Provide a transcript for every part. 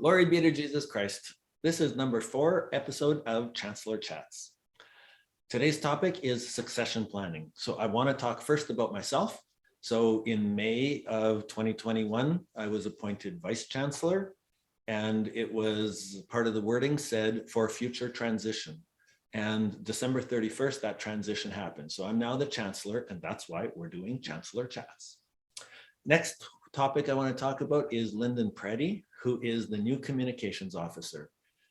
Glory be to Jesus Christ. This is number 4 episode of Chancellor Chats. Today's topic is succession planning. So I want to talk first about myself. So in May of 2021, I was appointed Vice Chancellor, and it was part of the wording said for future transition. And December 31st, that transition happened. So I'm now the Chancellor, and that's why we're doing Chancellor Chats. Next topic I want to talk about is Lyndon Preddy, who is the new communications officer.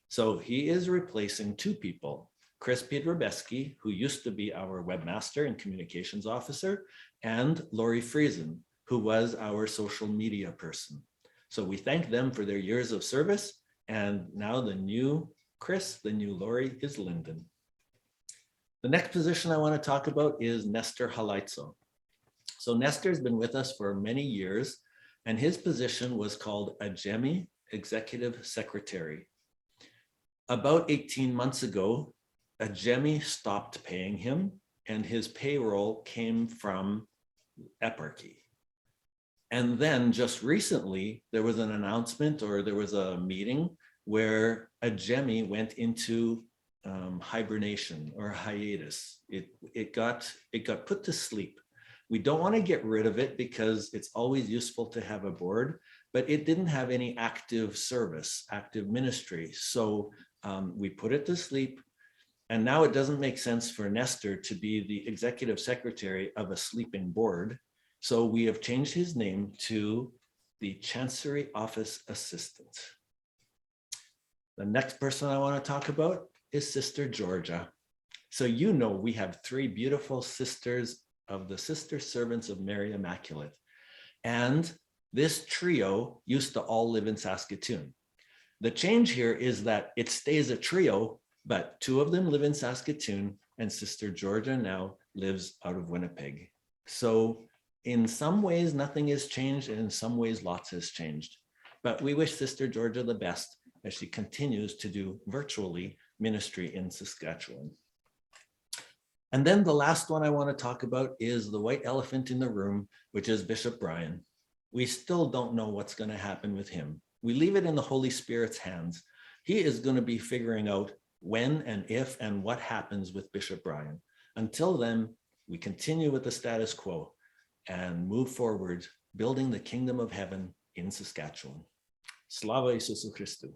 So he is replacing 2 people, Chris Piedrabeski, who used to be our webmaster and communications officer, and Lori Friesen, who was our social media person. So we thank them for their years of service. And now the new Chris, the new Lori, is Lyndon. The next position I want to talk about is Nestor Halizo. So Nestor's been with us for many years, and his position was called a GEMI Executive Secretary. About 18 months ago, a GEMI stopped paying him, and his payroll came from Eparchy. And then just recently, there was an announcement, or there was a meeting where a GEMI went into hibernation or hiatus. It got put to sleep. We don't want to get rid of it because it's always useful to have a board, but it didn't have any active service, active ministry. So we put it to sleep. And now it doesn't make sense for Nestor to be the executive secretary of a sleeping board. So we have changed his name to the Chancery Office assistant. The next person I want to talk about is Sister Georgia. So you know we have 3 beautiful sisters of the Sister Servants of Mary Immaculate. And this trio used to all live in Saskatoon. The change here is that it stays a trio, but 2 of them live in Saskatoon, and Sister Georgia now lives out of Winnipeg. So in some ways, nothing has changed, and in some ways, lots has changed. But we wish Sister Georgia the best as she continues to do virtually ministry in Saskatchewan. And then the last one I want to talk about is the white elephant in the room, which is Bishop Brian. We still don't know what's going to happen with him. We leave it in the Holy Spirit's hands. He is going to be figuring out when and if and what happens with Bishop Brian. Until then, we continue with the status quo and move forward, building the kingdom of heaven in Saskatchewan. Slava Isusu Christu.